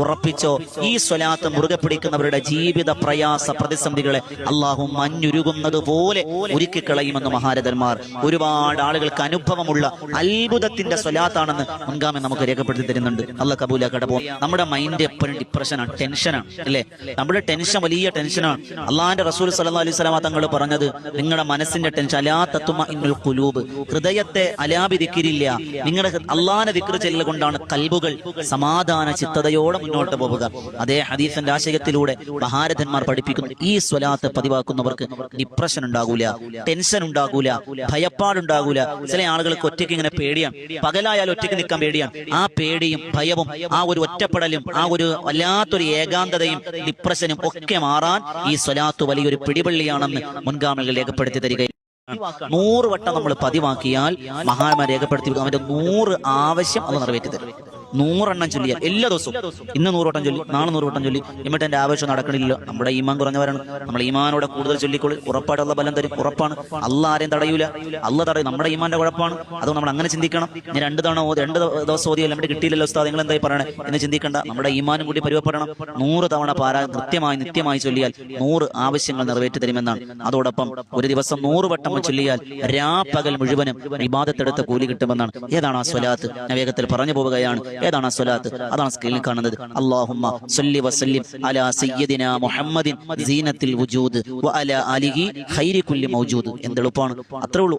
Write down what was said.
ഉറപ്പിച്ചോ. ഈ സ്വലാത്ത് മുറുകെ പിടിക്കുന്നവരുടെ ജീവിത പ്രയാസ പ്രതിസന്ധികളെ അള്ളാഹു മഞ്ഞുരുകുന്നത് പോലെ ഉരുക്കിക്കളയുമെന്ന് മഹാരഥന്മാർ. ഒരുപാട് ആളുകൾക്ക് അനുഭവമുള്ള അത്ഭുതത്തിന്റെ സ്വലാത്താണെന്ന് മുൻഗാമി നമുക്ക് രേഖപ്പെടുത്തി തരുന്നുണ്ട്. അള്ളാഹ് കബൂലാക്കട്ടെ. നമ്മുടെ മൈൻഡ് എപ്പോഴും ഡിപ്രഷനാണ്, ടെൻഷനാണ് അല്ലേ? നമ്മുടെ ടെൻഷൻ വലിയ ടെൻഷനാണ്. അള്ളാഹിന്റെ റസൂൽ സല്ലല്ലാഹു അലൈഹി വസല്ലം തങ്ങൾ പറഞ്ഞത്, നിങ്ങളുടെ മനസ്സിന്റെ ടെൻഷൻ അലാ തത്മഇന്നുൽ ഖുലൂബ്, ഹൃദയത്തെ അലാബി ദിക്റില്ല, നിങ്ങളുടെ അള്ളാഹിനെ ദിക്ർ ചെയ്യൽ കൊണ്ടാണ് കൽബുകൾ സമാധാന ചിത്തതയോടെ മുന്നോട്ട് പോവുക. അതേ ഹദീസിന്റെ ആശയത്തിലൂടെ മഹാരഥന്മാർ പഠിപ്പിക്കുന്നു, ഈ സ്വലാത്ത് പതിവാക്കുന്നവർക്ക് ഡിപ്രഷൻ ഉണ്ടാകൂല, ടെൻഷൻ ഉണ്ടാകൂല, ഭയപ്പാടുണ്ടാകൂല. ചില ആളുകൾക്ക് ഒറ്റയ്ക്ക് ഇങ്ങനെ പേടിയാണ്, പകലായാൽ ഒറ്റയ്ക്ക് നിൽക്കാൻ പേടിയാണ്. ആ പേടിയും ഭയവും ആ ഒരു ഒറ്റപ്പെടലും ആ ഒരു വല്ലാത്തൊരു ഏകാന്തതയും ഡിപ്രഷനും ഒക്കെ മാറാൻ ഈ സ്വലാത്ത് വലിയൊരു പിടിപള്ളിയാണെന്ന് മുൻഗാമികൾ രേഖപ്പെടുത്തി തരികയും 100 വട്ടം നമ്മൾ പതിവാക്കിയാൽ മഹാന്മാർ രേഖപ്പെടുത്തി അവന്റെ 100 ആവശ്യം അത് നിറവേറ്റി തരും. 100 എണ്ണം ചൊല്ലിയാൽ എല്ലാ ദിവസവും, ഇന്ന് 100 വട്ടം ചൊല്ലി, നാളെ 100 വട്ടം ചൊല്ലി, എന്നിട്ട് എന്റെ ആവശ്യം നടക്കണില്ലല്ലോ. നമ്മുടെ ഈമാൻ കുറഞ്ഞവരാണ്. നമ്മൾ ഈമാനോടെ കൂടുതൽ ചൊല്ലിക്കൊള്ളി, ഉറപ്പായിട്ടുള്ള ബലം തരും, ഉറപ്പാണ്. അള്ളാഹ് ആരെയും തടയൂല, അള്ളാഹ് തടയും. നമ്മുടെ ഈമാന്റെ കുഴപ്പമാണ്. അതുകൊണ്ട് നമ്മൾ അങ്ങനെ ചിന്തിക്കണം. ഞാൻ 2 ദിവസം ഓതിയല്ല എന്നിട്ട് കിട്ടിയില്ലല്ലോ ഉസ്താദ്, നിങ്ങൾ എന്തായി പറയണേ എന്ന് ചിന്തിക്കണ്ട. നമ്മുടെ ഈമാനും കൂടി പരിവപ്പെടണം. 100 തവണ കൃത്യമായി നിത്യമായി ചൊല്ലിയാൽ 100 ആവശ്യങ്ങൾ നിറവേറ്റി തരുമെന്നാണ്. അതോടൊപ്പം ഒരു ദിവസം 100 വട്ടം ചൊല്ലിയാൽ രാപ്പകൽ മുഴുവനും ഇബാദത്തെടുത്ത കൂലി കിട്ടുമെന്നാണ്. ഏതാണ് ആ സ്വലാത്ത്? ഞാൻ വേഗത്തിൽ പറഞ്ഞു പോവുകയാണ്. ഏതാണ് ആ സ്വലാത്ത്? അതാണ് സ്ക്രീനിൽ കാണുന്നത്. അല്ലാഹുമ്മ സ്വല്ലി വസല്ലിം അലാ സയ്യിദിനാ മുഹമ്മദിൻ സീനത്തിൽ വുജൂദ് വഅലാ ആലിഹി ഖൈരി കുല്ലി മൗജൂദ്. എന്തെളുപ്പമാണ്, അത്രേ ഉള്ളൂ.